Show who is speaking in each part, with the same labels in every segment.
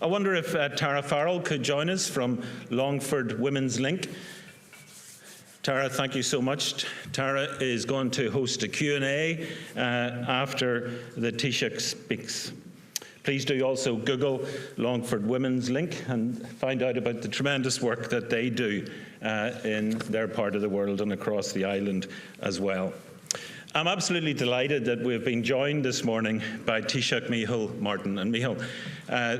Speaker 1: I wonder if Tara Farrell could join us from Longford Women's Link. Tara, thank you so much. Tara is going to host a Q&A after the Taoiseach speaks. Please do also Google Longford Women's Link and find out about the tremendous work that they do in their part of the world and across the island as well. I'm absolutely delighted that we've been joined this morning by Taoiseach Micheál Martin. And Micheál,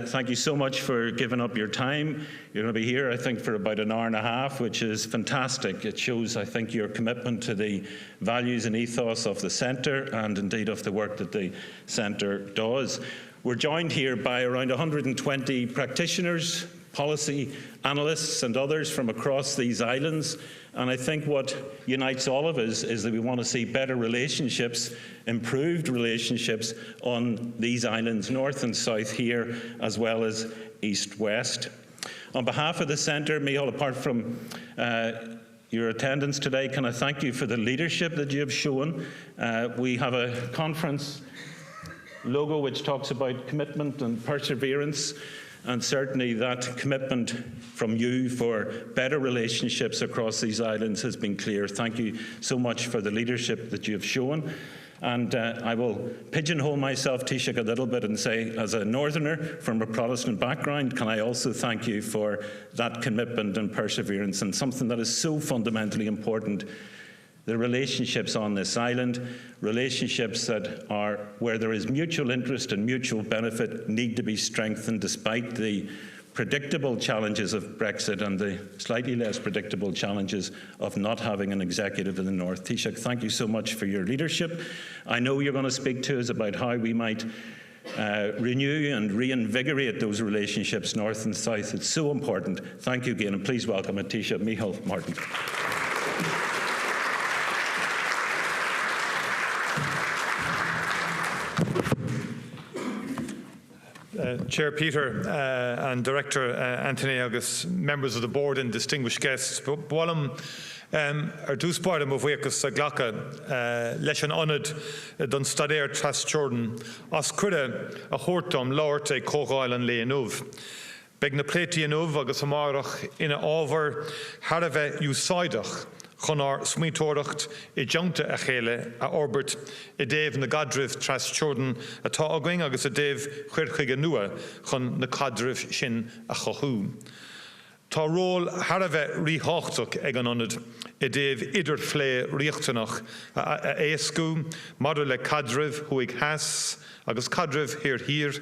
Speaker 1: thank you so much for giving up your time. You're going to be here, I think, for about an hour and a half, which is fantastic. It shows, I think, your commitment to the values and ethos of the centre and indeed of the work that the centre does. We're joined here by around 120 practitioners, policy analysts and others from across these islands. And I think what unites all of us is that we want to see better relationships, improved relationships on these islands, north and south here, as well as east-west. On behalf of the centre, Micheál, apart from your attendance today, can I thank you for the leadership that you have shown. We have a conference logo which talks about commitment and perseverance. And certainly that commitment from you for better relationships across these islands has been clear. Thank you so much for the leadership that you have shown. And I will pigeonhole myself, Taoiseach, a little bit and say, as a northerner from a Protestant background, can I also thank you for that commitment and perseverance and something that is so fundamentally important. The relationships on this island, relationships that are where there is mutual interest and mutual benefit, need to be strengthened despite the predictable challenges of Brexit and the slightly less predictable challenges of not having an executive in the north. Taoiseach, thank you so much for your leadership. I know you're going to speak to us about how we might renew and reinvigorate those relationships north and south. It's so important. Thank you again, and please welcome Taoiseach Micheál Martin.
Speaker 2: Chair Peter and Director Anthony agus members of the board and distinguished guests, Bwalum dúspáidm ó bhuíochas a ghlacha leis an ionad don stadéir tras Jordan as cuireadh a chóirtom labhairt é cógáil an léanúmh. Beg na pléití anúmh agus amárach ina ábhar thar a bheith úsáideach chunar smaointeoireacht I deanta a chéile a orbert I déobh na gadrimh tras Jordan atá againn agus a déobh chuirchuige nua chun na cadrimh sin a chothú. Tá ról thar a bheith rítheachtaach ag an ionad I déobh idirphlé riachtanach a éascú maidir le cadrimh chuig heas agus cadrimh hir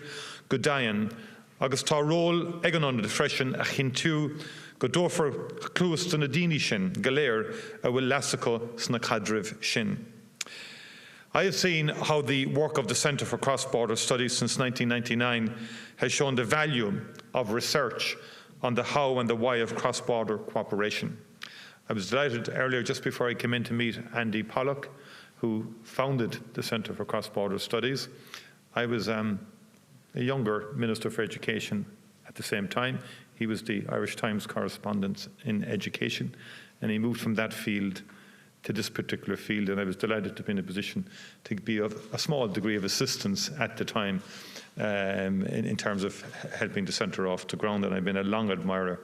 Speaker 2: go dagan agus tá ról ag an ionad freisin a chintú go dófar clúas na daoine sin go léir a bhfuil leasacha sna cadrimh sin. I have seen how the work of the Centre for Cross-Border Studies since 1999 has shown the value of research on the how and the why of cross-border cooperation. I was delighted earlier, just before I came in, to meet Andy Pollock, who founded the Centre for Cross-Border Studies. I was a younger Minister for Education at the same time. He was the Irish Times correspondent in education, and he moved from that field to this particular field, and I was delighted to be in a position to be of a small degree of assistance at the time in terms of helping the centre off the ground, and I've been a long admirer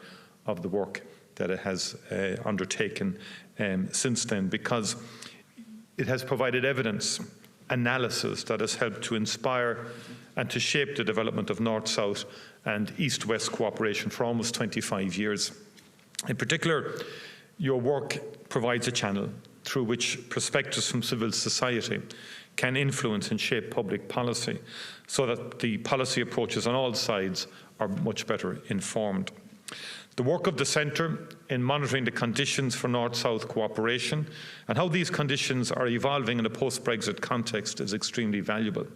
Speaker 2: of the work that it has undertaken since then, because it has provided evidence, analysis that has helped to inspire and to shape the development of North-South and East-West cooperation for almost 25 years. In particular, your work provides a channel through which perspectives from civil society can influence and shape public policy so that the policy approaches on all sides are much better informed. The work of the Centre in monitoring the conditions for North-South cooperation and how these conditions are evolving in a post-Brexit context is extremely valuable.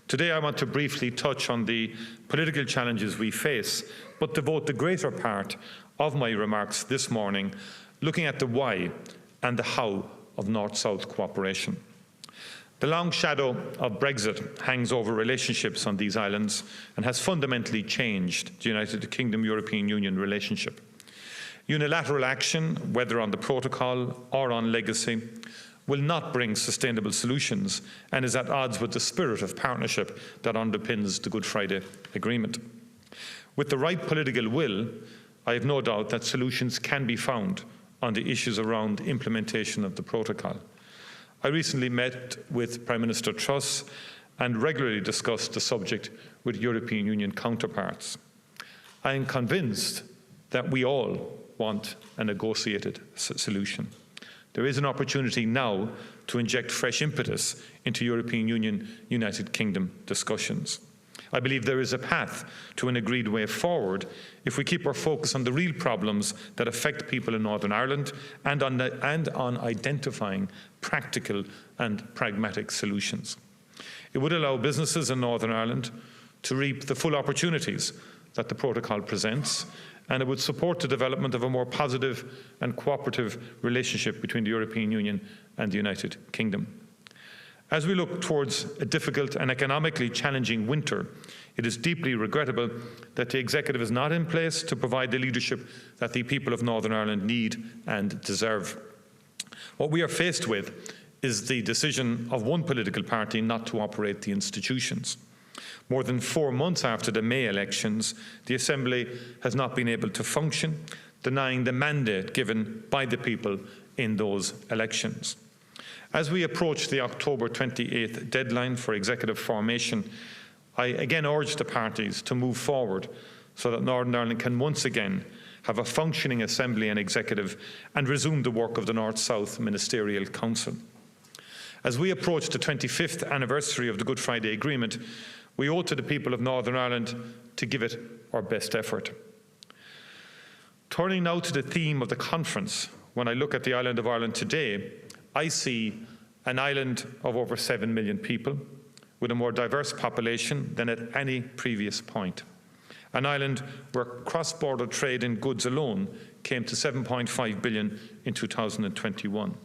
Speaker 2: Today I want to briefly touch on the political challenges we face, but devote the greater part of my remarks this morning looking at the why and the how of North-South cooperation. The long shadow of Brexit hangs over relationships on these islands and has fundamentally changed the United Kingdom-European Union relationship. Unilateral action, whether on the protocol or on legacy, will not bring sustainable solutions and is at odds with the spirit of partnership that underpins the Good Friday Agreement. With the right political will, I have no doubt that solutions can be found on the issues around implementation of the protocol. I recently met with Prime Minister Truss and regularly discussed the subject with European Union counterparts. I am convinced that we all want a negotiated solution. There is an opportunity now to inject fresh impetus into European Union United Kingdom discussions. I believe there is a path to an agreed way forward if we keep our focus on the real problems that affect people in Northern Ireland and on identifying practical and pragmatic solutions. It would allow businesses in Northern Ireland to reap the full opportunities that the protocol presents, and it would support the development of a more positive and cooperative relationship between the European Union and the United Kingdom. As we look towards a difficult and economically challenging winter, it is deeply regrettable that the Executive is not in place to provide the leadership that the people of Northern Ireland need and deserve. What we are faced with is the decision of one political party not to operate the institutions. More than 4 months after the May elections, the Assembly has not been able to function, denying the mandate given by the people in those elections. As we approach the October 28th deadline for executive formation, I again urge the parties to move forward so that Northern Ireland can once again have a functioning Assembly and Executive and resume the work of the North-South Ministerial Council. As we approach the 25th anniversary of the Good Friday Agreement, we owe to the people of Northern Ireland to give it our best effort. Turning now to the theme of the conference, when I look at the island of Ireland today, I see an island of over 7 million people with a more diverse population than at any previous point. An island where cross-border trade in goods alone came to 7.5 billion in 2021.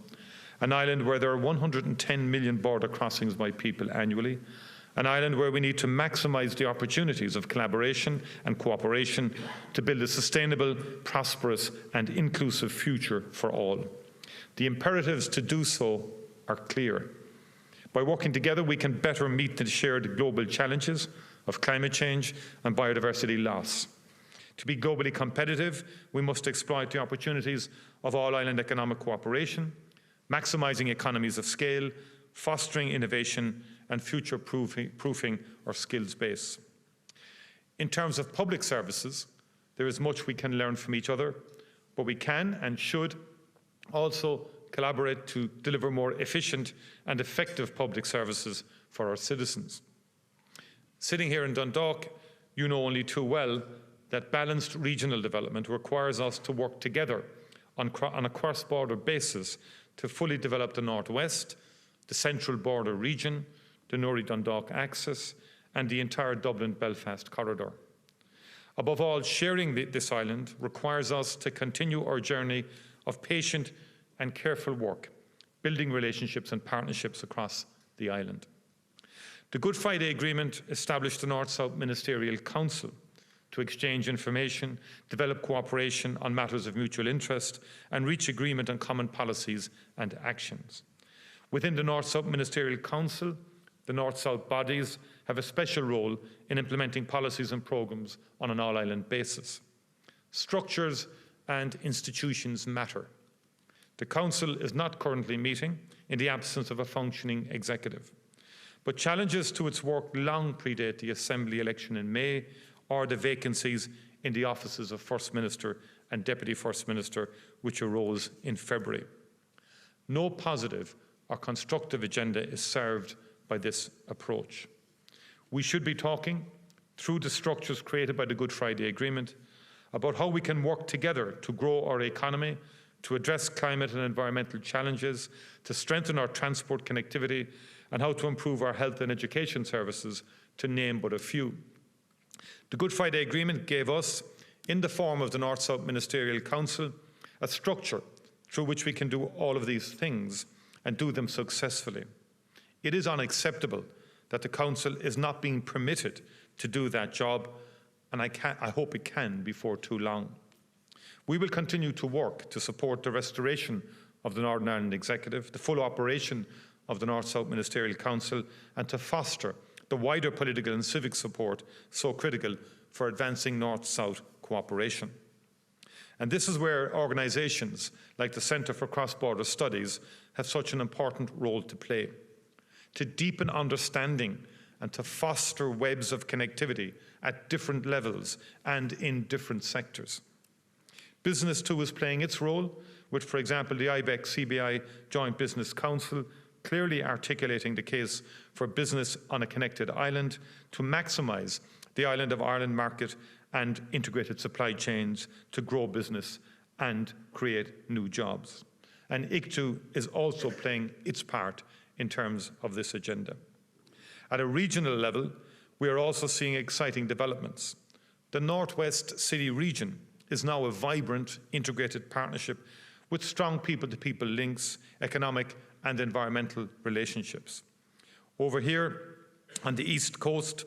Speaker 2: An island where there are 110 million border crossings by people annually. An island where we need to maximise the opportunities of collaboration and cooperation to build a sustainable, prosperous and inclusive future for all. The imperatives to do so are clear. By working together, we can better meet the shared global challenges of climate change and biodiversity loss. To be globally competitive, we must exploit the opportunities of all-island economic cooperation, maximising economies of scale, fostering innovation and future-proofing our skills base. In terms of public services, there is much we can learn from each other, but we can and should also collaborate to deliver more efficient and effective public services for our citizens. Sitting here in Dundalk, you know only too well that balanced regional development requires us to work together on a cross-border basis to fully develop the Northwest, the Central Border region, the Newry-Dundalk axis, and the entire Dublin-Belfast corridor. Above all, sharing this island requires us to continue our journey of patient and careful work, building relationships and partnerships across the island. The Good Friday Agreement established the North-South Ministerial Council to exchange information, develop cooperation on matters of mutual interest, and reach agreement on common policies and actions. Within the North-South Ministerial Council, the North-South bodies have a special role in implementing policies and programmes on an all-island basis. Structures and institutions matter. The Council is not currently meeting in the absence of a functioning executive. But challenges to its work long predate the Assembly election in May or the vacancies in the offices of First Minister and Deputy First Minister, which arose in February. No positive or constructive agenda is served by this approach. We should be talking, through the structures created by the Good Friday Agreement, about how we can work together to grow our economy, to address climate and environmental challenges, to strengthen our transport connectivity, and how to improve our health and education services, to name but a few. The Good Friday Agreement gave us, in the form of the North-South Ministerial Council, a structure through which we can do all of these things and do them successfully. It is unacceptable that the Council is not being permitted to do that job, and I hope it can before too long. We will continue to work to support the restoration of the Northern Ireland Executive, the full operation of the North-South Ministerial Council, and to foster the wider political and civic support so critical for advancing North-South cooperation. And this is where organisations like the Centre for Cross-Border Studies have such an important role to play, to deepen understanding and to foster webs of connectivity at different levels and in different sectors. Business too is playing its role, with, for example, the IBEC-CBI Joint Business Council clearly articulating the case for business on a connected island to maximise the island of Ireland market and integrated supply chains to grow business and create new jobs. And ICTU is also playing its part in terms of this agenda. At a regional level, we are also seeing exciting developments. The Northwest City region is now a vibrant, integrated partnership with strong people-to-people links, economic and environmental relationships. Over here on the East Coast,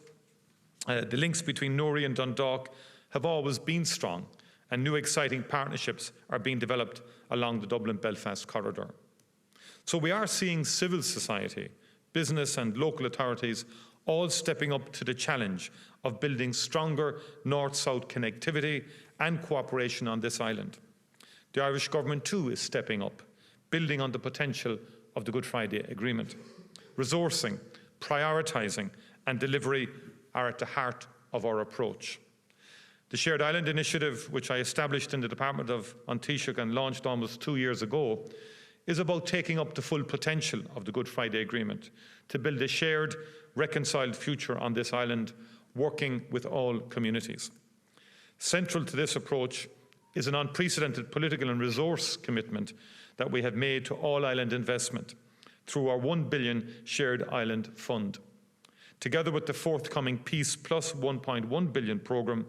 Speaker 2: the links between Newry and Dundalk have always been strong, and new exciting partnerships are being developed along the Dublin-Belfast corridor. So we are seeing civil society, business and local authorities all stepping up to the challenge of building stronger north-south connectivity and cooperation on this island. The Irish government too is stepping up, building on the potential of the Good Friday Agreement. Resourcing, prioritising and delivery are at the heart of our approach. The Shared Island Initiative, which I established in the Department of Taoiseach and launched almost 2 years ago, is about taking up the full potential of the Good Friday Agreement to build a shared, reconciled future on this island, working with all communities. Central to this approach is an unprecedented political and resource commitment that we have made to all island investment through our $1 billion Shared Island Fund. Together with the forthcoming Peace Plus $1.1 billion programme,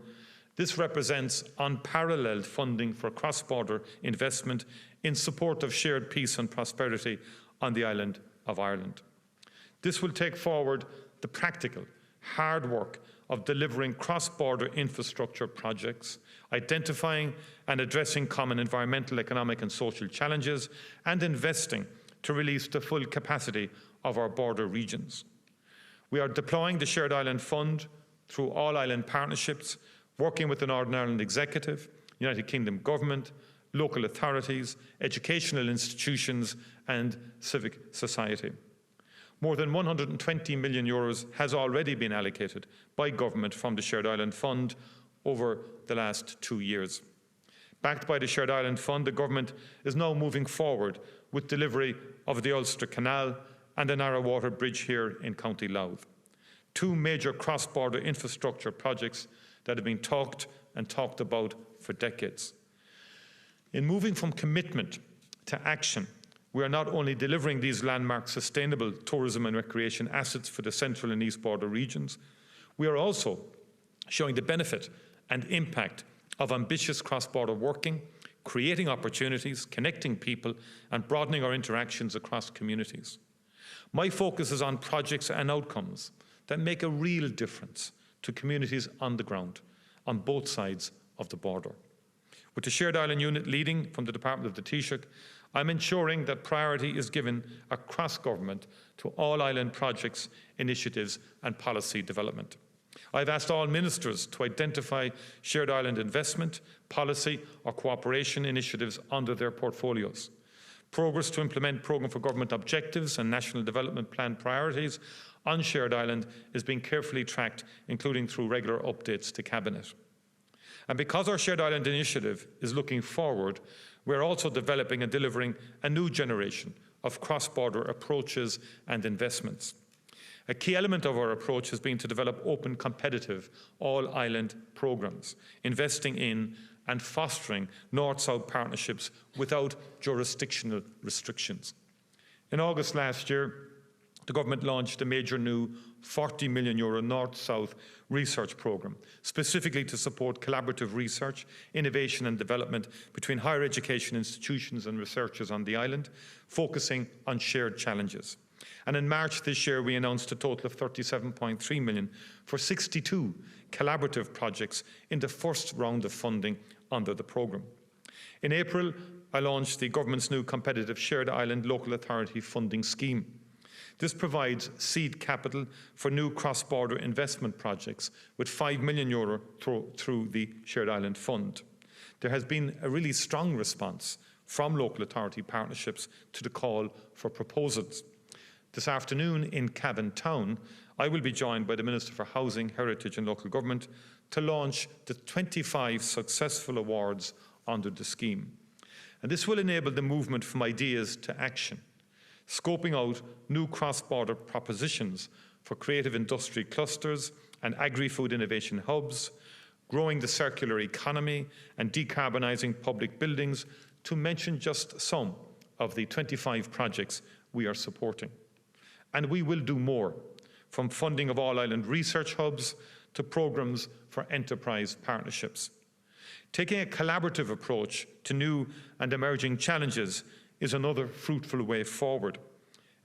Speaker 2: this represents unparalleled funding for cross-border investment in support of shared peace and prosperity on the island of Ireland. This will take forward the practical, hard work of delivering cross-border infrastructure projects, identifying and addressing common environmental, economic and social challenges, and investing to release the full capacity of our border regions. We are deploying the Shared Island Fund through all island partnerships, working with the Northern Ireland Executive, United Kingdom Government, local authorities, educational institutions and civic society. More than €120 million has already been allocated by government from the Shared Island Fund over the last 2 years. Backed by the Shared Island Fund, the government is now moving forward with delivery of the Ulster Canal and the Narrow Water Bridge here in County Louth. 2 major cross-border infrastructure projects that have been talked about for decades. In moving from commitment to action, we are not only delivering these landmark sustainable tourism and recreation assets for the central and east border regions, we are also showing the benefit and impact of ambitious cross-border working, creating opportunities, connecting people, and broadening our interactions across communities. My focus is on projects and outcomes that make a real difference to communities on the ground, on both sides of the border. With the Shared Island Unit leading from the Department of the Taoiseach, I'm ensuring that priority is given across government to all island projects, initiatives and policy development. I've asked all ministers to identify shared island investment, policy or cooperation initiatives under their portfolios. Progress to implement Programme for Government objectives and National Development Plan priorities on Shared Island is being carefully tracked, including through regular updates to Cabinet. And because our Shared Island Initiative is looking forward, we're also developing and delivering a new generation of cross-border approaches and investments. A key element of our approach has been to develop open, competitive, all-island programmes, investing in and fostering North-South partnerships without jurisdictional restrictions. In August last year, the government launched a major new €40 million North-South research programme, specifically to support collaborative research, innovation and development between higher education institutions and researchers on the island, focusing on shared challenges. And in March this year, we announced a total of €37.3 million for 62 collaborative projects in the first round of funding under the programme. In April, I launched the government's new competitive Shared Island Local Authority Funding Scheme. This provides seed capital for new cross-border investment projects with €5 million through the Shared Island Fund. There has been a really strong response from local authority partnerships to the call for proposals. This afternoon in Cavan Town, I will be joined by the Minister for Housing, Heritage and Local Government to launch the 25 successful awards under the scheme. And this will enable the movement from ideas to action, scoping out new cross-border propositions for creative industry clusters and agri-food innovation hubs, growing the circular economy and decarbonising public buildings, to mention just some of the 25 projects we are supporting. And we will do more, from funding of all-island research hubs to programmes for enterprise partnerships. Taking a collaborative approach to new and emerging challenges is another fruitful way forward,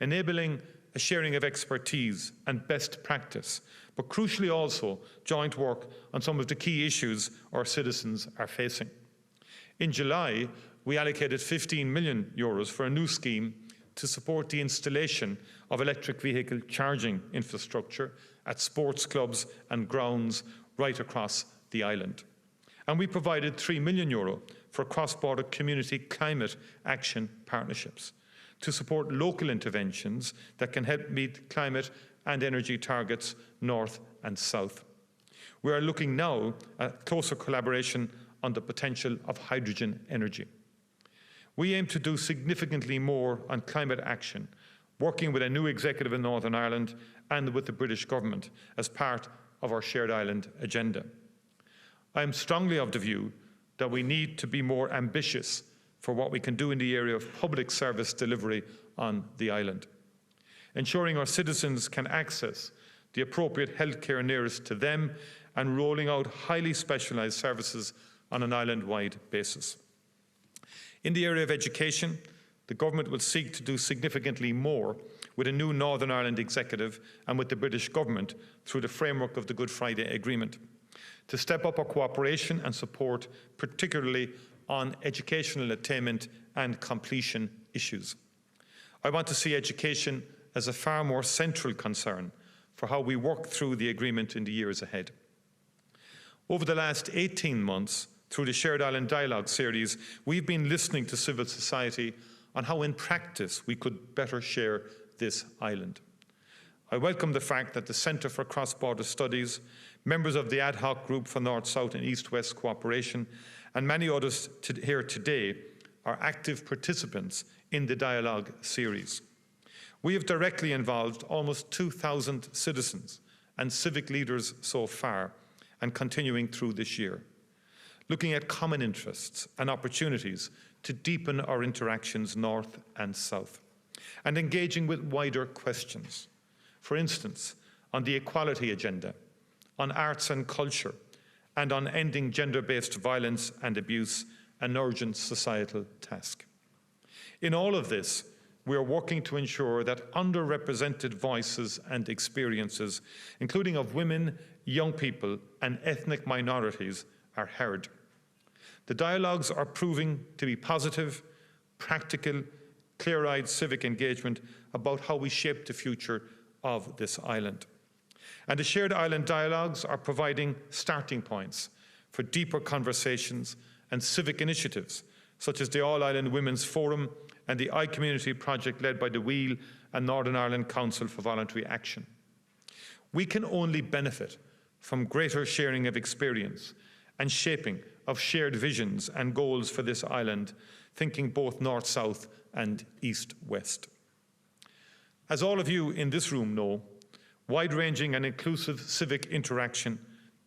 Speaker 2: enabling a sharing of expertise and best practice, but crucially also joint work on some of the key issues our citizens are facing. In July, we allocated €15 million for a new scheme to support the installation of electric vehicle charging infrastructure at sports clubs and grounds right across the island. And we provided €3 million for cross-border community climate action partnerships to support local interventions that can help meet climate and energy targets north and south. We are looking now at closer collaboration on the potential of hydrogen energy. We aim to do significantly more on climate action, working with a new executive in Northern Ireland and with the British government as part of our Shared Island agenda. I am strongly of the view that we need to be more ambitious for what we can do in the area of public service delivery on the island, ensuring our citizens can access the appropriate healthcare nearest to them and rolling out highly specialised services on an island-wide basis. In the area of education, the government will seek to do significantly more with a new Northern Ireland executive and with the British government through the framework of the Good Friday Agreement, to step up our cooperation and support, particularly on educational attainment and completion issues. I want to see education as a far more central concern for how we work through the agreement in the years ahead. Over the last 18 months, through the Shared Island Dialogue series, we've been listening to civil society on how in practice we could better share this island. I welcome the fact that the Centre for Cross-Border Studies, members of the ad hoc group for North-South and East-West cooperation, and many others here today are active participants in the dialogue series. We have directly involved almost 2,000 citizens and civic leaders so far, and continuing through this year, looking at common interests and opportunities to deepen our interactions north and south, and engaging with wider questions. For instance, on the equality agenda, on arts and culture, and on ending gender-based violence and abuse, an urgent societal task. In all of this, we are working to ensure that underrepresented voices and experiences, including of women, young people, and ethnic minorities, are heard. The dialogues are proving to be positive, practical, clear-eyed civic engagement about how we shape the future of this island. And the Shared Island Dialogues are providing starting points for deeper conversations and civic initiatives, such as the All-Island Women's Forum and the iCommunity project led by the Wheel and Northern Ireland Council for Voluntary Action. We can only benefit from greater sharing of experience and shaping of shared visions and goals for this island, thinking both north-south and east-west. As all of you in this room know, wide-ranging and inclusive civic interaction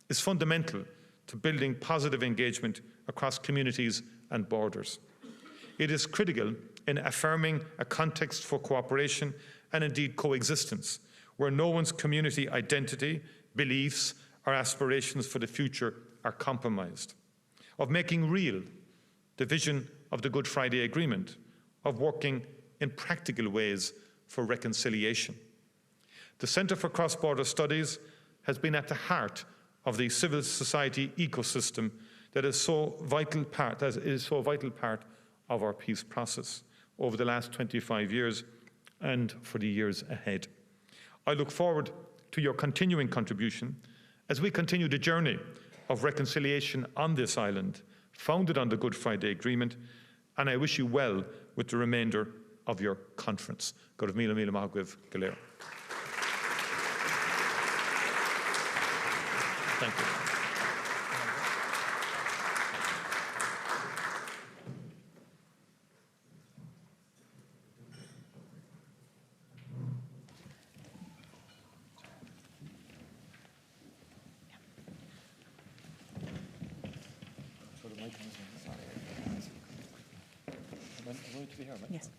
Speaker 2: is fundamental to building positive engagement across communities and borders. It is critical in affirming a context for cooperation and indeed coexistence, where no one's community identity, beliefs, or aspirations for the future are compromised, of making real the vision of the Good Friday Agreement, of working in practical ways for reconciliation. The Centre for Cross-Border Studies has been at the heart of the civil society ecosystem that is so vital part of our peace process over the last 25 years, and for the years ahead. I look forward to your continuing contribution as we continue the journey of reconciliation on this island, founded on the Good Friday Agreement, and I wish you well with the remainder of your conference. Go to Míle Míle Maith Galéir. Thank you.
Speaker 3: Yes.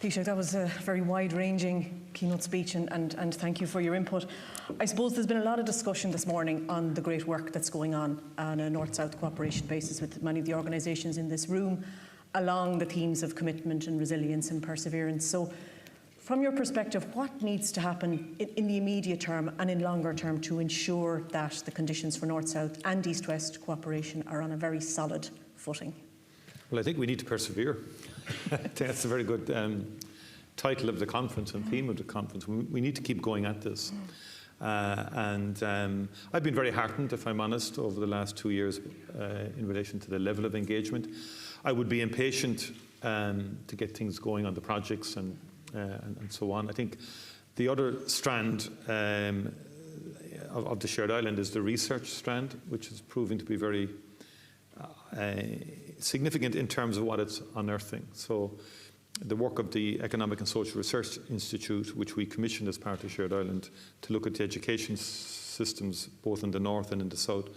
Speaker 3: Taoiseach, that was a very wide-ranging keynote speech, and thank you for your input. I suppose there's been a lot of discussion this morning on the great work that's going on a North-South cooperation basis with many of the organisations in this room, along the themes of commitment and resilience and perseverance. So, from your perspective, what needs to happen in the immediate term and in longer term to ensure that the conditions for North-South and East-West cooperation are on a very solid footing?
Speaker 4: Well, I think we need to persevere. That's a very good title of the conference and theme of the conference. We need to keep going at this. And I've been very heartened, if I'm honest, over the last 2 years in relation to the level of engagement. I would be impatient to get things going on the projects and so on. I think the other strand of the shared island is the research strand, which is proving to be very significant in terms of what it's unearthing. So the work of the Economic and Social Research Institute, which we commissioned as part of Shared Island to look at the education systems both in the north and in the south,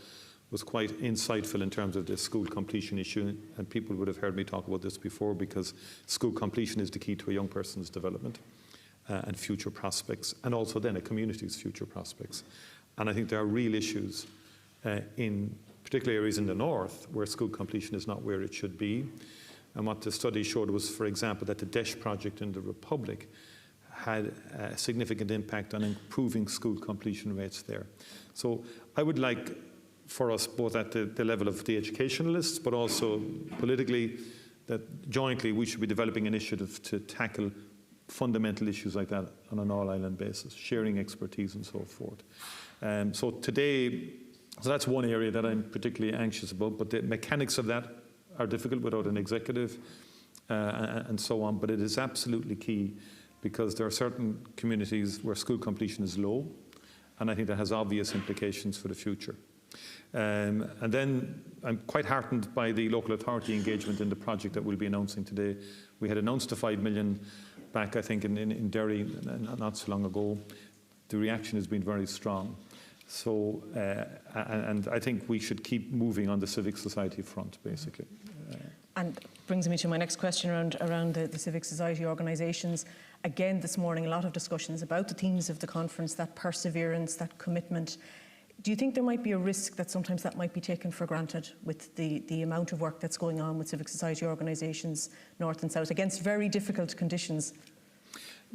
Speaker 4: was quite insightful in terms of the school completion issue. And people would have heard me talk about this before, because school completion is the key to a young person's development and future prospects, and also then a community's future prospects. And I think there are real issues in particular areas in the north where school completion is not where it should be. And what the study showed was, for example, that the DESH project in the Republic had a significant impact on improving school completion rates there. So I would like for us, both at the level of the educationalists, but also politically, that jointly we should be developing initiatives to tackle fundamental issues like that on an all-island basis, sharing expertise and so forth. So today, so that's one area that I'm particularly anxious about, but the mechanics of that are difficult without an executive and so on. But it is absolutely key, because there are certain communities where school completion is low, and I think that has obvious implications for the future. And then I'm quite heartened by the local authority engagement in the project that we'll be announcing today. We had announced the 5 million back, I think, in Derry not so long ago. The reaction has been very strong. So, and I think we should keep moving on the civic society front, basically.
Speaker 3: And brings me to my next question around the civic society organisations. Again, this morning, a lot of discussions about the themes of the conference, that perseverance, that commitment. Do you think there might be a risk that sometimes that might be taken for granted with the amount of work that's going on with civic society organisations, north and south, against very difficult conditions?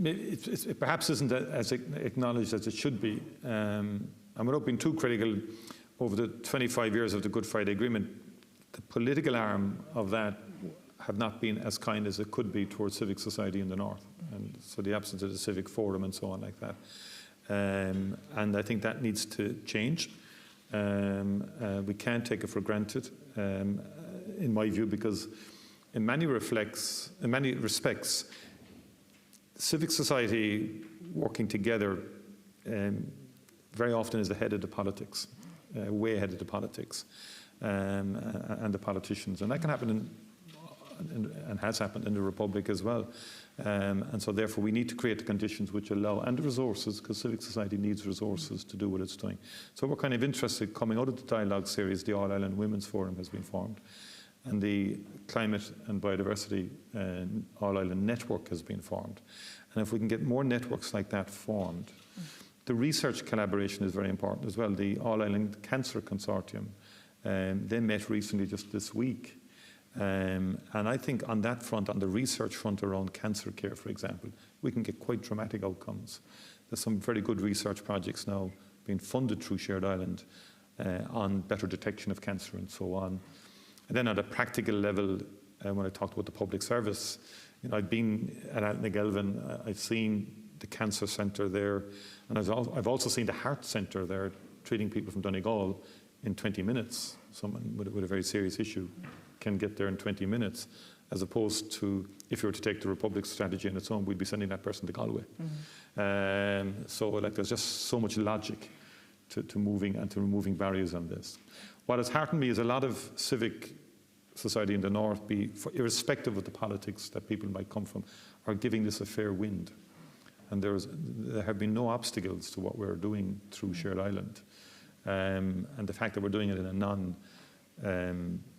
Speaker 4: It perhaps isn't as acknowledged as it should be. And without being too critical, over the 25 years of the Good Friday Agreement, the political arm of that have not been as kind as it could be towards civic society in the north. And so the absence of the civic forum and so on like that. And I think that needs to change. We can't take it for granted, in my view, because in many respects, civic society working together very often is ahead of the politics, way ahead of the politics and the politicians. And that can happen and has happened in the Republic as well. And so therefore we need to create the conditions which allow, and the resources, because civic society needs resources to do what it's doing. So we're kind of interested, coming out of the dialogue series, the All-Ireland Women's Forum has been formed, and the Climate and Biodiversity All-Ireland Network has been formed. And if we can get more networks like that formed, the research collaboration is very important as well. The All-Ireland Cancer Consortium, they met recently just this week. And I think on that front, on the research front around cancer care, for example, we can get quite dramatic outcomes. There's some very good research projects now being funded through Shared Island on better detection of cancer and so on. And then at a practical level, when I talked about the public service, I've been at Altnagelvin, I've seen the cancer centre there, and I've also seen the heart centre there, treating people from Donegal in 20 minutes. Someone with a very serious issue can get there in 20 minutes, as opposed to if you were to take the Republic strategy on its own, we'd be sending that person to Galway. So there's just so much logic to moving and to removing barriers on this. What has heartened me is a lot of civic society in the north, irrespective of the politics that people might come from, are giving this a fair wind. And there have been no obstacles to what we're doing through Shared Island. And the fact that we're doing it in a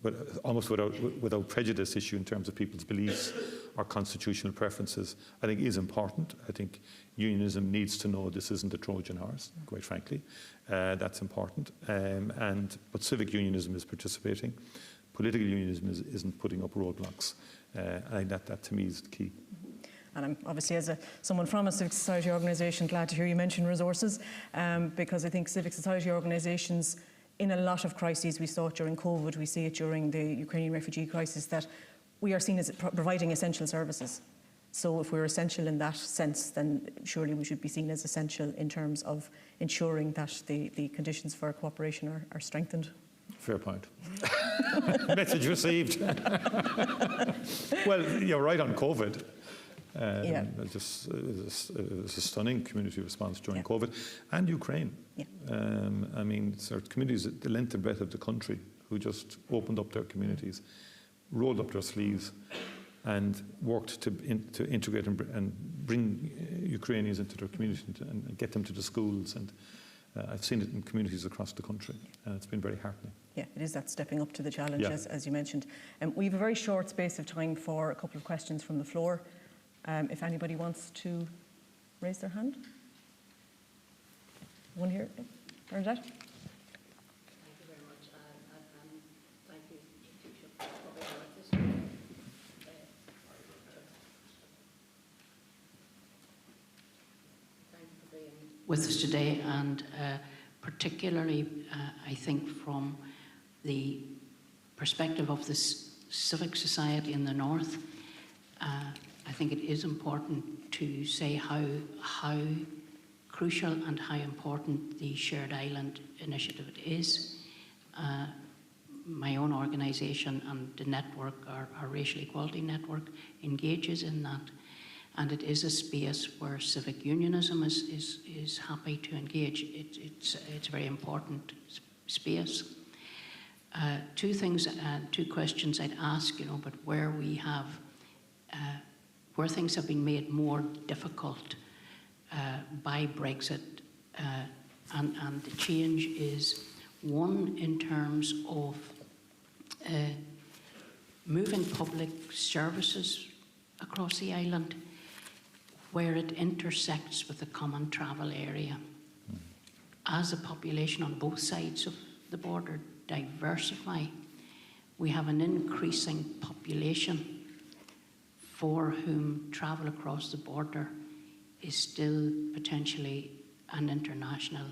Speaker 4: but almost without prejudice issue in terms of people's beliefs or constitutional preferences, I think is important. I think unionism needs to know this isn't a Trojan horse, quite frankly. That's important. But civic unionism is participating. Political unionism isn't putting up roadblocks. I think that to me is the key.
Speaker 3: And I'm obviously, as someone from a civic society organisation, glad to hear you mention resources, because I think civic society organisations, in a lot of crises, we saw it during COVID, we see it during the Ukrainian refugee crisis, that we are seen as providing essential services. So if we're essential in that sense, then surely we should be seen as essential in terms of ensuring that the conditions for cooperation are strengthened.
Speaker 4: Fair point. Message received. Well, you're right on COVID. It was a stunning community response during COVID, and Ukraine.
Speaker 3: Yeah.
Speaker 4: I mean, communities at the length and breadth of the country who just opened up their communities, rolled up their sleeves, and worked to integrate and bring Ukrainians into their community and get them to the schools. And I've seen it in communities across the country, and it's been very heartening.
Speaker 3: Yeah, it is that stepping up to the challenge, as you mentioned. We have a very short space of time for a couple of questions from the floor. If anybody wants to raise their hand. One here, Bernadette.
Speaker 5: Thank you very much, and thank you, Taoiseach, for covering our this. Thank you for being with us today, and particularly, I think, from the perspective of the civic society in the north. I think it is important to say how crucial and how important the Shared Island initiative is. My own organisation and the network, our Racial Equality Network, engages in that, and it is a space where civic unionism is happy to engage. It's a very important space. Two questions I'd ask, but where things have been made more difficult by Brexit, and the change is one in terms of moving public services across the island where it intersects with the common travel area. As the population on both sides of the border diversify, we have an increasing population for whom travel across the border is still potentially an international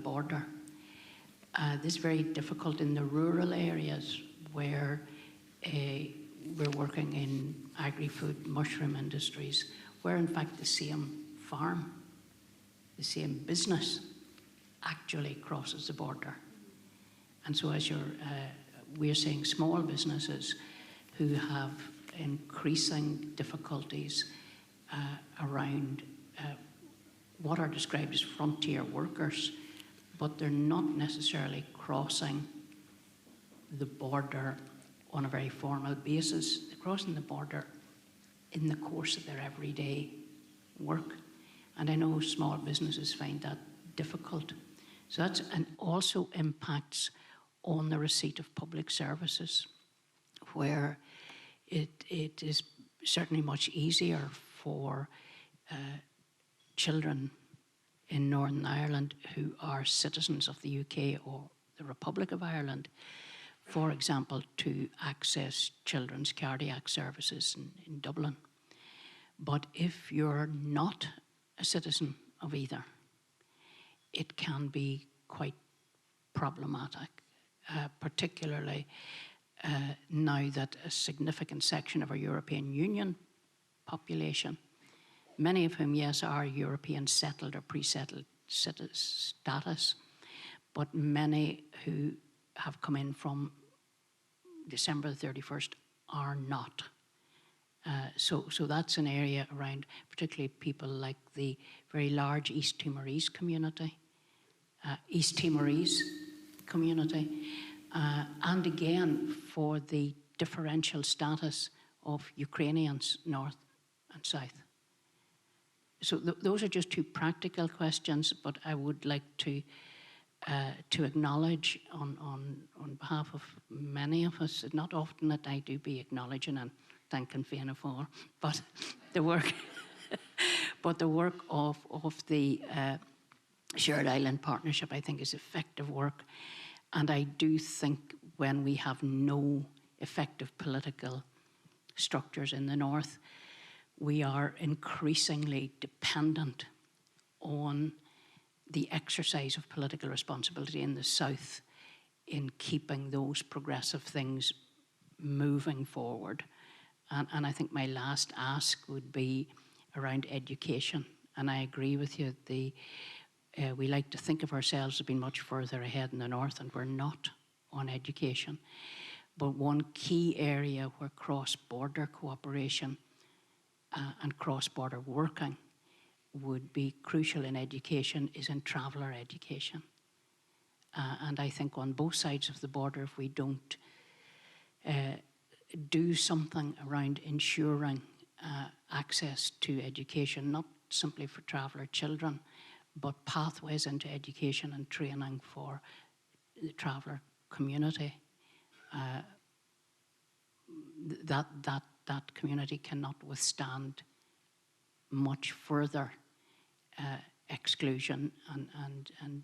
Speaker 5: border. This is very difficult in the rural areas where we're working in agri-food, mushroom industries, where in fact the same farm, the same business actually crosses the border. And so as we're seeing small businesses who have increasing difficulties around what are described as frontier workers, but they're not necessarily crossing the border on a very formal basis. They're crossing the border in the course of their everyday work. And I know small businesses find that difficult. So and also impacts on the receipt of public services, where it is certainly much easier for children in Northern Ireland who are citizens of the UK or the Republic of Ireland, for example, to access children's cardiac services in Dublin. But if you're not a citizen of either, it can be quite problematic, particularly now that a significant section of our European Union population, many of whom, yes, are European settled or pre-settled status, but many who have come in from December the 31st are not. So that's an area around, particularly people like the very large East Timorese community, and again for the differential status of Ukrainians north and south. So those are just two practical questions, but I would like to acknowledge on behalf of many of us, not often that I do be acknowledging and thanking Fianna Fáil, but the work, of the Shared Island Partnership, I think, is effective work. And I do think when we have no effective political structures in the north, we are increasingly dependent on the exercise of political responsibility in the south in keeping those progressive things moving forward. And I think my last ask would be around education. And I agree with you, we like to think of ourselves as being much further ahead in the north, and we're not on education. But one key area where cross-border cooperation and cross-border working would be crucial in education is in traveller education. And I think on both sides of the border, if we don't do something around ensuring access to education, not simply for traveller children, but pathways into education and training for the traveller community, that community cannot withstand much further exclusion and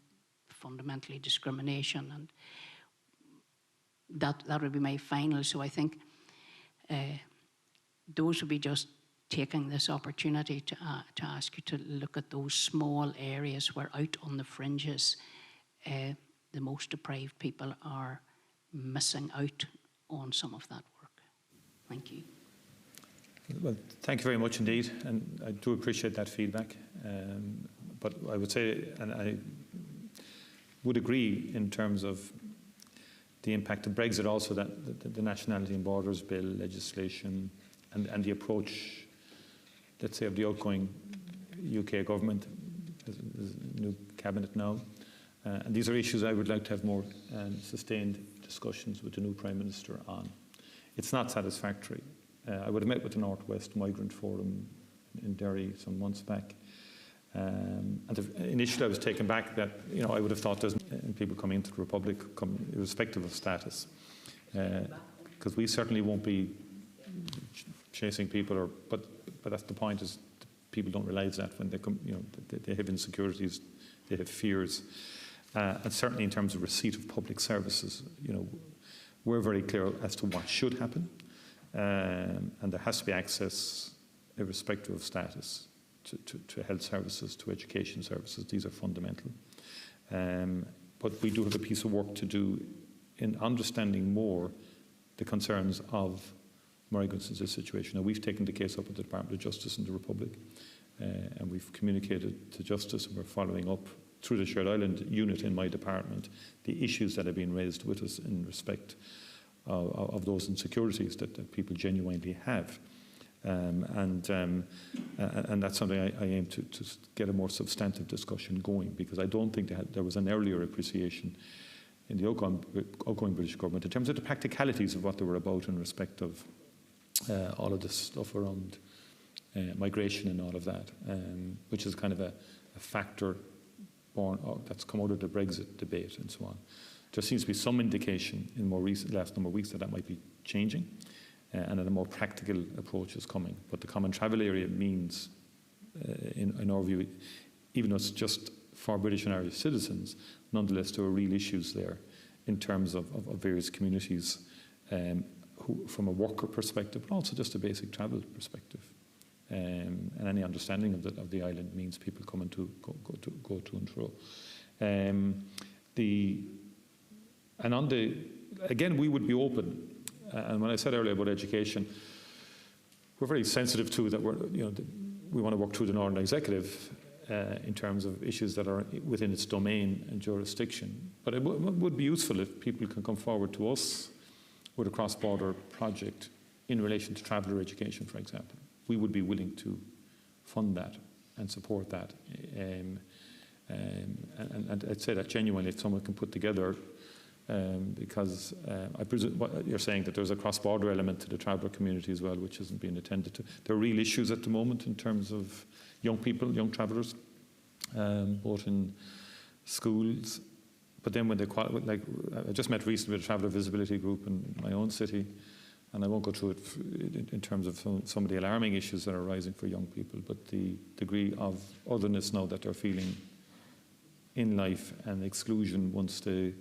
Speaker 5: fundamentally discrimination, and that would be my final. So I think those would be just taking this opportunity to ask you to look at those small areas where out on the fringes the most deprived people are missing out on some of that work. Thank you.
Speaker 4: Well, thank you very much indeed, and I do appreciate that feedback. But I would say, and I would agree in terms of the impact of Brexit, also that the Nationality and Borders Bill legislation and the approach, let's say, of the outgoing UK government, there's a new cabinet now, and these are issues I would like to have more sustained discussions with the new Prime Minister on. It's not satisfactory. I would have met with the North West Migrant Forum in Derry some months back, and initially I was taken back that I would have thought there's people coming into the Republic, irrespective of status, because we certainly won't be chasing people, but that's the point, is people don't realise that when they come, they have insecurities, they have fears, and certainly in terms of receipt of public services, we're very clear as to what should happen, and there has to be access, irrespective of status, to health services, to education services. These are fundamental. But we do have a piece of work to do in understanding more the concerns of migrants in this situation. Now, we've taken the case up with the Department of Justice in the Republic, and we've communicated to Justice, and we're following up through the Shared Island unit in my department the issues that have been raised with us in respect of those insecurities that people genuinely have. And that's something I aim to get a more substantive discussion going, because I don't think there was an earlier appreciation in the outgoing British government in terms of the practicalities of what they were about in respect of all of this stuff around migration and all of that, which is kind of a factor that's come out of the Brexit debate and so on. There seems to be some indication in last number of weeks that might be changing, and that a more practical approach is coming. But the common travel area means, in our view, even though it's just for British and Irish citizens, nonetheless there are real issues there in terms of various communities, who, from a worker perspective, but also just a basic travel perspective. and any understanding of the island means people coming to go to and fro. Again, we would be open, and when I said earlier about education, we're very sensitive to that. We want to work through the Northern Executive in terms of issues that are within its domain and jurisdiction. But it would be useful if people can come forward to us with a cross-border project in relation to traveller education, for example. We would be willing to fund that and support that. And I'd say that genuinely, if someone can put together, because I presume what you're saying that there's a cross-border element to the traveller community as well, which isn't being attended to. There are real issues at the moment in terms of young people, young travellers, both in schools. But then when they like, I just met recently with a traveller visibility group in my own city, and I won't go through it in terms of some of the alarming issues that are arising for young people, but the degree of otherness now that they're feeling in life and exclusion once they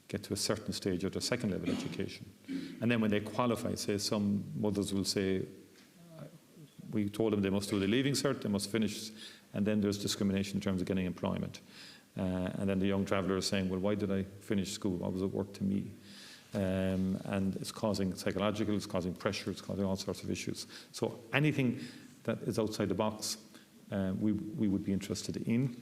Speaker 4: get to a certain stage of their second level education. And then when they qualify, say some mothers will say, we told them they must do the leaving cert, they must finish, and then there's discrimination in terms of getting employment. And then the young traveller is saying, well, why did I finish school? What was it worth to me? And it's causing psychological, it's causing pressure, it's causing all sorts of issues. So anything that is outside the box, we would be interested in.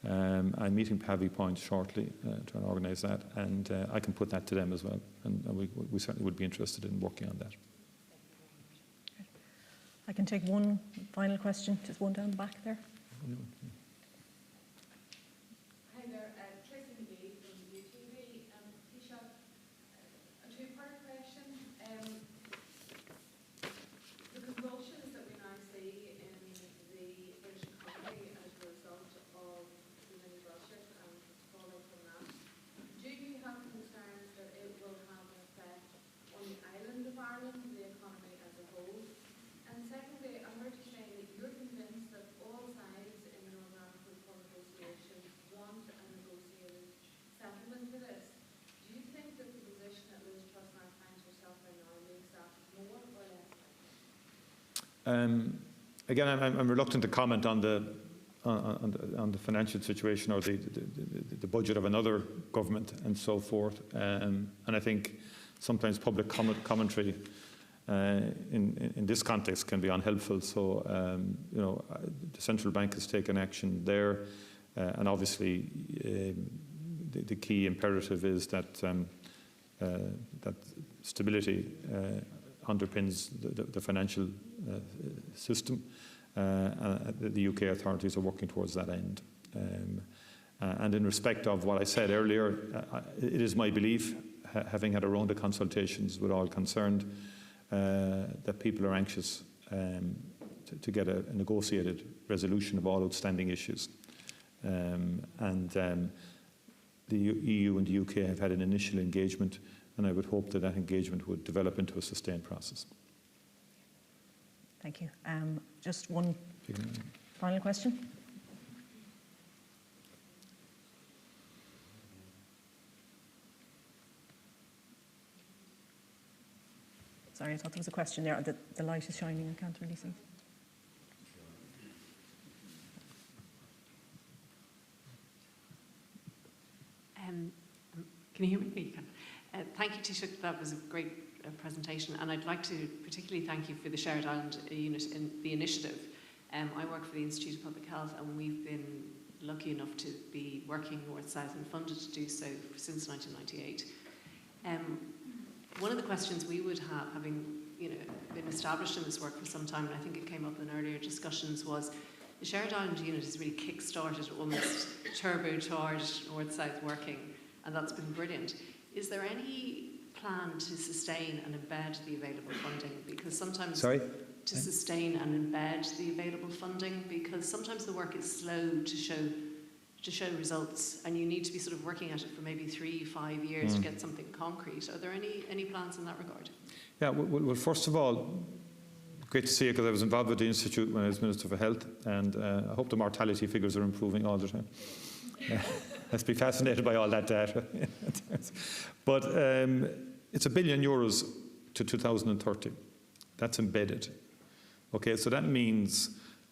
Speaker 4: I'm meeting Pavy Point shortly, trying to organise that, and I can put that to them as well. And we certainly would be interested in working on that.
Speaker 3: I can take one final question, just one down the back there.
Speaker 6: Hi there, Tracy McGee from UTV. Micheál, a two-part question. The convulsions that we now see in the British economy as a result of the mini budget and falling from that, do you have concerns that it will have an effect on the island of Ireland, the economy as a whole? And secondly, I heard you saying that you're convinced that all sides in the Northern Ireland Reform Negotiation want a negotiated settlement to this. Do you think that the position that Liz Truss now finds herself in now makes that more or less likely?
Speaker 4: Again, I'm reluctant to comment on the financial situation or the budget of another government and so forth. And I think sometimes public commentary in this context can be unhelpful. So, the central bank has taken action there, and obviously the key imperative is that that stability underpins the financial system. The UK authorities are working towards that end. And in respect of what I said earlier, it is my belief, having had a round of consultations with all concerned, that people are anxious to get a negotiated resolution of all outstanding issues. The EU and the UK have had an initial engagement, and I would hope that engagement would develop into a sustained process.
Speaker 3: Thank you. Just one final question. Sorry, I thought there was a question there. The light is shining, I can't really see.
Speaker 7: Can you hear me? You can. Thank you, Taoiseach. That was a great presentation, and I'd like to particularly thank you for the Shared Island unit in the initiative. I work for the Institute of Public Health, and we've been lucky enough to be working north-south and funded to do so since 1998. One of the questions we would have, having been established in this work for some time, and I think it came up in earlier discussions, was the Shared Island unit has really kick-started, almost turbocharged north-south working, and that's been brilliant. Is there any plan to sustain and embed the available funding? Because sometimes to sustain and embed the available funding, because sometimes the work is slow to show results, and you need to be sort of working at it for maybe 3-5 years to get something concrete. Are there any plans in that regard?
Speaker 4: Yeah, well, first of all, great to see you, because I was involved with the Institute when I was Minister for Health, and I hope the mortality figures are improving all the time. Let's be fascinated by all that data. But it's €1 billion to 2030. That's embedded. Okay, so that means,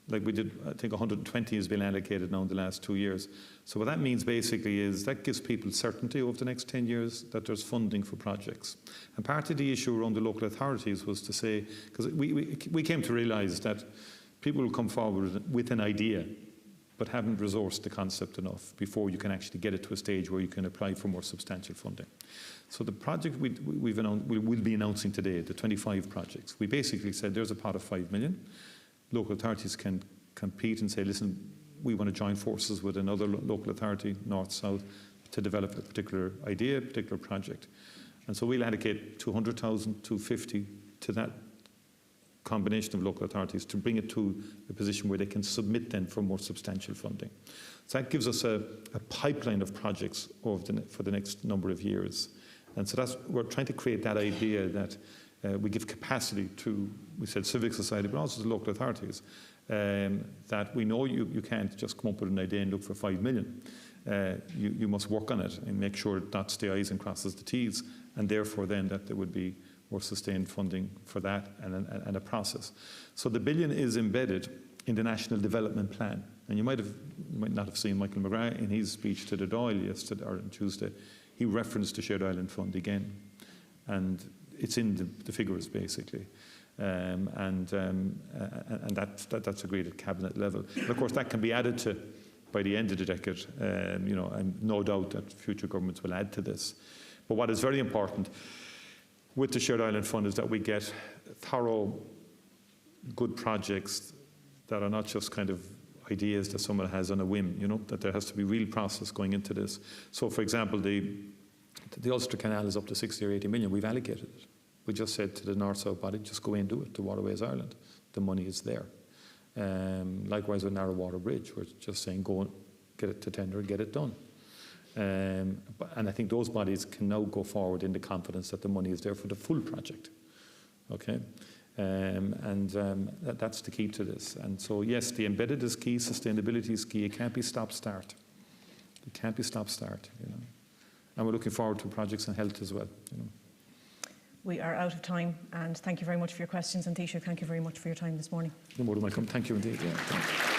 Speaker 4: like we did, I think 120 has been allocated now in the last 2 years. So what that means basically is that gives people certainty over the next 10 years that there's funding for projects. And part of the issue around the local authorities was to say, because we came to realise that people will come forward with an idea but haven't resourced the concept enough before you can actually get it to a stage where you can apply for more substantial funding. So the project we'll be announcing today, the 25 projects, we basically said there's a pot of 5 million. Local authorities can compete and say, listen, we want to join forces with another local authority, north, south, to develop a particular idea, a particular project. And so we'll allocate 200,000, 250 to that combination of local authorities to bring it to a position where they can submit then for more substantial funding. So that gives us a pipeline of projects for the next number of years. And so we're trying to create that idea that we give capacity to, we said civic society, but also to local authorities, that we know you can't just come up with an idea and look for 5 million. You must work on it and make sure it dots the I's and crosses the T's, and therefore then that there would be more sustained funding for that and a process. So the billion is embedded in the National Development Plan. And you might not have seen Micheál McGrath in his speech to the Dáil yesterday or on Tuesday. He referenced the Shared Island Fund again. And it's in the figures basically. And that's agreed at cabinet level. And of course that can be added to by the end of the decade, and no doubt that future governments will add to this. But what is very important with the Shared Island Fund is that we get thorough, good projects that are not just kind of ideas that someone has on a whim, that there has to be real process going into this. So, for example, the Ulster Canal is up to 60 or 80 million. We've allocated it. We just said to the North-South body, just go in and do it, to Waterways Ireland. The money is there. Likewise with Narrow Water Bridge, we're just saying go and get it to tender and get it done. And I think those bodies can now go forward in the confidence that the money is there for the full project. Okay? That's the key to this. And so, yes, the embedded is key, sustainability is key. It can't be stop-start. It can't be stop-start, And we're looking forward to projects in health as well,
Speaker 3: We are out of time, and thank you very much for your questions. And Taoiseach, thank you very much for your time this morning.
Speaker 4: You're more than welcome. Thank you indeed. Yeah, thanks.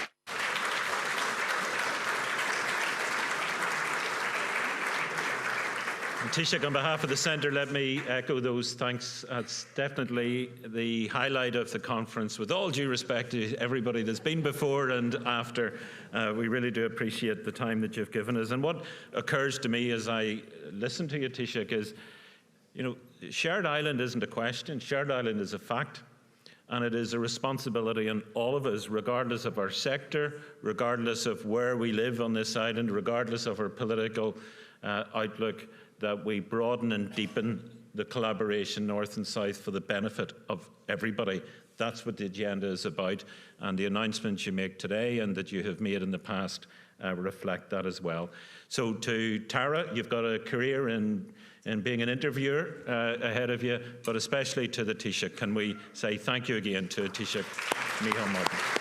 Speaker 1: Taoiseach, on behalf of the Centre, let me echo those thanks. That's definitely the highlight of the conference, with all due respect to everybody that's been before and after. We really do appreciate the time that you've given us. And what occurs to me as I listen to you, Taoiseach, is, Shared Island isn't a question. Shared Island is a fact. And it is a responsibility on all of us, regardless of our sector, regardless of where we live on this island, regardless of our political outlook, that we broaden and deepen the collaboration north and south for the benefit of everybody. That's what the agenda is about, and the announcements you make today and that you have made in the past reflect that as well. So to Tara, you've got a career in being an interviewer ahead of you, but especially to the Taoiseach, can we say thank you again to Taoiseach Micheál Martin.